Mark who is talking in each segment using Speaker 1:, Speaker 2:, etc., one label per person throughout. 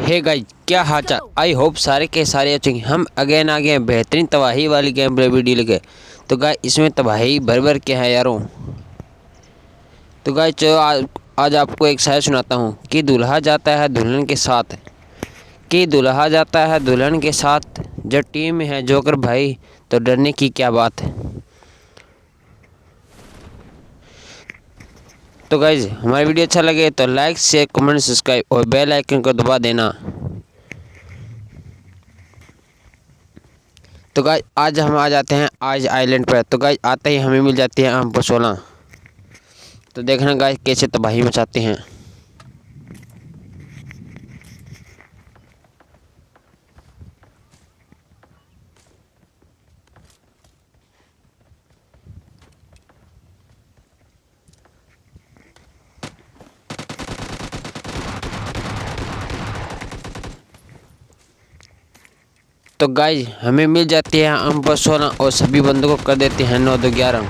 Speaker 1: Hey guys, क्या हाल चाल। I hope सारे के सारे अच्छे हैं। हम अगेन आ गए हैं बेहतरीन तबाही वाली गेम प्ले वीडियो लेके। तो गाइस इसमें तबाही भर भर के है यारों। तो गाइस चलो आज आपको एक शायर सुनाता हूँ कि दूल्हा जाता है दुल्हन के साथ, कि दूल्हा जाता है दुल्हन के साथ, जब टीम में है जोकर भाई तो डरने की क्या बात है। तो गाइस हमारी वीडियो अच्छा लगे तो लाइक शेयर कमेंट सब्सक्राइब और बेल आइकन को दबा देना। तो गाइस आज हम आ जाते हैं आज आइलैंड पर। तो गाइस आते ही हमें मिल जाती है आम पर 16। तो देखना गाइस कैसे तबाही मचाते हैं। तो गाइस हमें मिल जाती है आम पर 16 और सभी बंदों को कर देते हैं 9 2 11।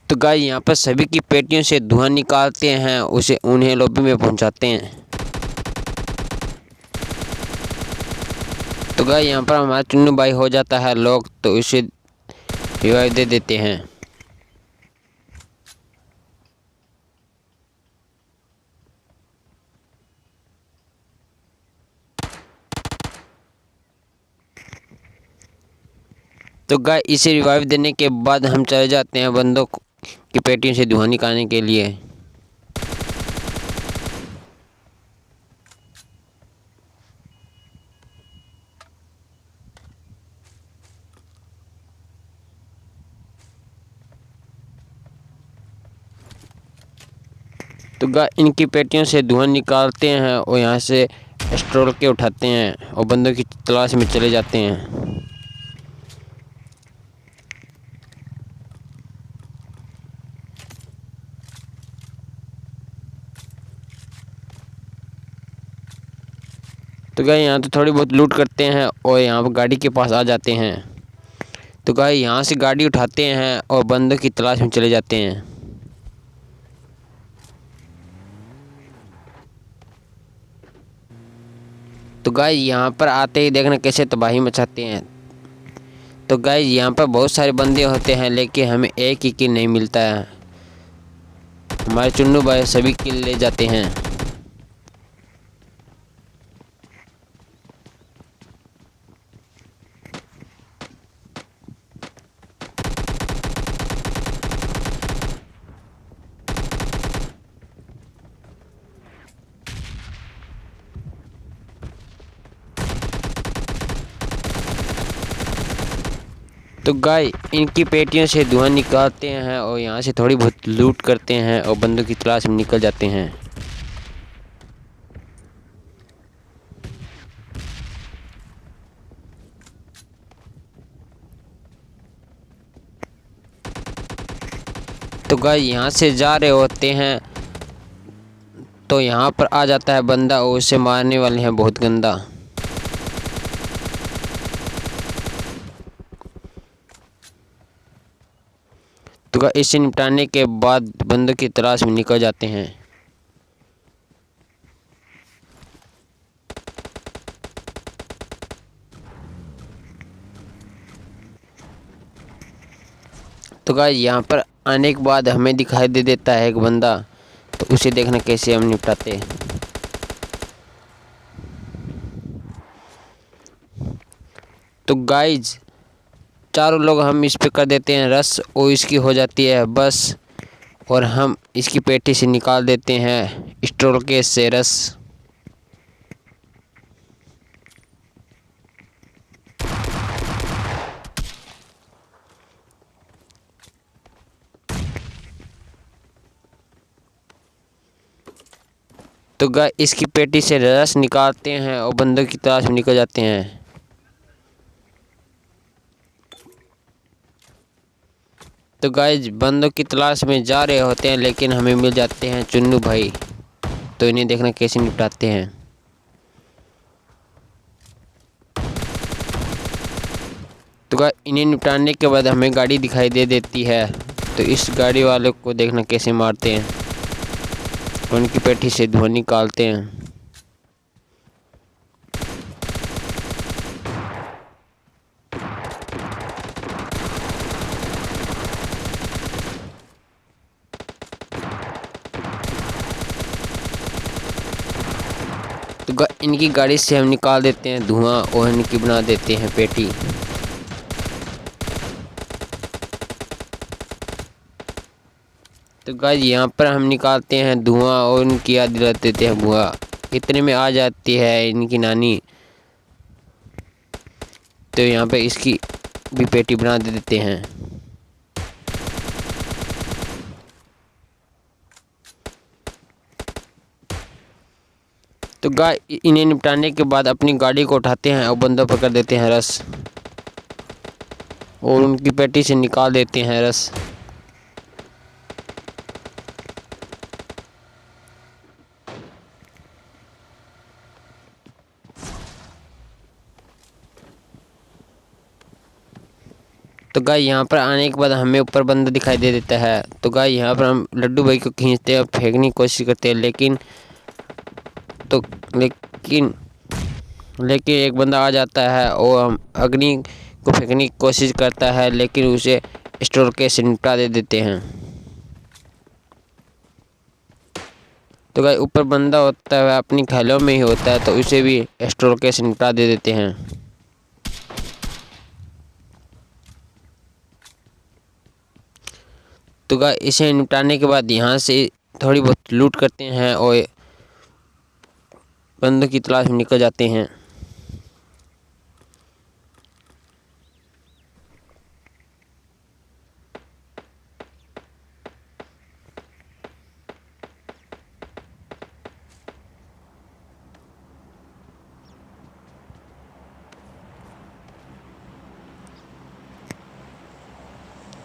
Speaker 1: तो गाइस यहाँ पर सभी की पेटियों से धुआं निकालते हैं, उसे उन्हें लॉबी में पहुंचाते हैं। तो गाइस यहाँ पर हमारा चुन्नू भाई हो जाता है लॉक, तो उसे रिवाइव दे देते हैं। तो गाइस इसे रिवाइव देने के बाद हम चले जाते हैं बंदों की पेटियों से धुआं निकालने के लिए। तो गाइस इनकी पेटियों से धुआं निकालते हैं और यहाँ से स्ट्रोल के उठाते हैं और बंदों की तलाश में चले जाते हैं। तो गाइस यहाँ तो थोड़ी बहुत लूट करते हैं और यहाँ पर गाड़ी के पास आ जाते हैं। तो गाइस यहाँ से गाड़ी उठाते हैं और बंदों की तलाश में चले जाते हैं। तो गाइस यहाँ पर आते ही देखना कैसे तबाही मचाते हैं। तो गाइस यहाँ पर बहुत सारे बंदे होते हैं लेकिन हमें एक ही किल नहीं मिलता है। हमारे चुन्नू भाई सभी किल ले जाते हैं। तो गाइस इनकी पेटियों से धुआं निकालते हैं और यहाँ से थोड़ी बहुत लूट करते हैं और बंदों की तलाश में निकल जाते हैं। तो गाइस यहाँ से जा रहे होते हैं तो यहाँ पर आ जाता है बंदा और उसे मारने वाले हैं बहुत गंदा। तो गाइस इसे निपटाने के बाद बंदों की तलाश में निकल जाते हैं। तो गाइस यहाँ पर आने के बाद हमें दिखाई दे देता है एक बंदा, तो उसे देखना कैसे हम निपटाते हैं। तो गाइस चारों लोग हम इस पे कर देते हैं रस और इसकी हो जाती है बस, और हम इसकी पेटी से निकाल देते हैं स्ट्रोल केस से रस। तो गाइस इसकी पेटी से रस निकालते हैं और बंदों की तलाश में निकल जाते हैं। तो गाइस बंदों की तलाश में जा रहे होते हैं लेकिन हमें मिल जाते हैं चुन्नू भाई, तो इन्हें देखना कैसे निपटाते हैं। तो गाइस इन्हें निपटाने के बाद हमें गाड़ी दिखाई दे देती है तो इस गाड़ी वाले को देखना कैसे मारते हैं, उनकी पेटी से धुआं निकालते हैं। तो इनकी गाड़ी से हम निकाल देते हैं धुआं और इनकी बना देते हैं पेटी। तो गाइस यहाँ पर हम निकालते हैं धुआं और उनकी याद दिला देते हैं बुआ। इतने में आ जाती है इनकी नानी, तो यहाँ पे इसकी भी पेटी बना देते हैं। तो गाय इन्हें निपटाने के बाद अपनी गाड़ी को उठाते हैं और बंदों पर कर देते हैं रस और उनकी पेटी से निकाल देते हैं रस। तो गाय यहाँ पर आने के बाद हमें ऊपर बंदा दिखाई दे देता है। तो गाय यहाँ पर हम लड्डू भाई को खींचते हैं और फेंकने की कोशिश करते हैं, लेकिन एक बंदा आ जाता है और हम अग्नि को फेंकने की कोशिश करता है, लेकिन उसे स्टोर के से निपटा दे देते हैं। तो गाय ऊपर बंदा होता है अपनी खैलों में ही होता है, तो उसे भी स्टोर के से निपटा दे देते हैं। तो गाय इसे निपटाने के बाद यहाँ से थोड़ी बहुत लूट करते हैं और बंदों की तलाश में निकल जाते हैं।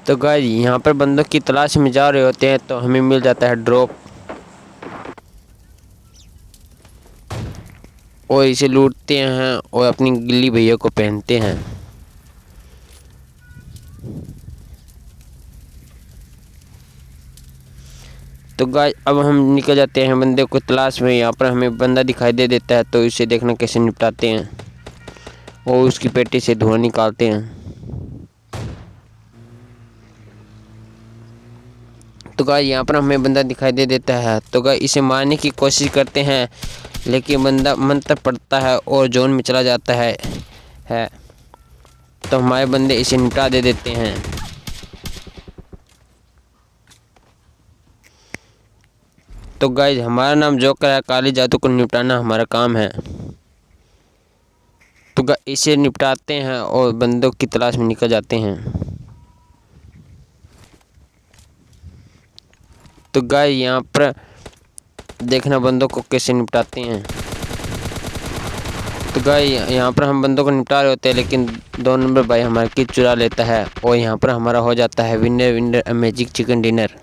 Speaker 1: तो गाइस यहाँ पर बंदों की तलाश में जा रहे होते हैं, तो हमें मिल जाता है ड्रॉप और इसे लूटते हैं और अपनी गिल्ली भैया को पहनते हैं। तो गाइस अब हम निकल जाते हैं बंदे को तलाश में। यहाँ पर हमें बंदा दिखाई दे देता है, तो इसे देखना कैसे निपटाते हैं और उसकी पेटी से धुआं निकालते हैं। तो गाइस यहाँ पर हमें बंदा दिखाई दे देता है, तो गाइस इसे मारने की कोशिश करते हैं, लेकिन बंदा मंत्र पड़ता है और जोन में चला जाता है। तो हमारे बंदे इसे निपटा दे देते हैं। तो गाइस हमारा नाम जोकर है, काली जादू को निपटाना हमारा काम है। तो गाइस इसे निपटाते हैं और बंदों की तलाश में निकल जाते हैं। तो गाइस यहाँ पर देखना बंदों को कैसे निपटाते हैं। तो गाइस यहाँ पर हम बंदों को निपटा रहे होते हैं, लेकिन 2 नंबर भाई हमारा किट चुरा लेता है और यहाँ पर हमारा हो जाता है विनर अमेजिंग चिकन डिनर।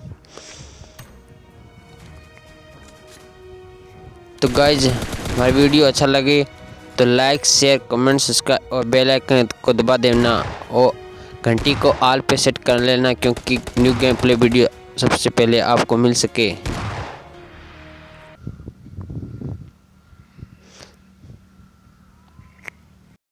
Speaker 1: तो गाइस हमारी वीडियो अच्छा लगे तो लाइक शेयर कमेंट सब्सक्राइब और बेल आइकन को दबा देना और घंटी को ऑल पे सेट कर लेना, क्योंकि न्यू गेम प्ले वीडियो सबसे पहले आपको मिल सके।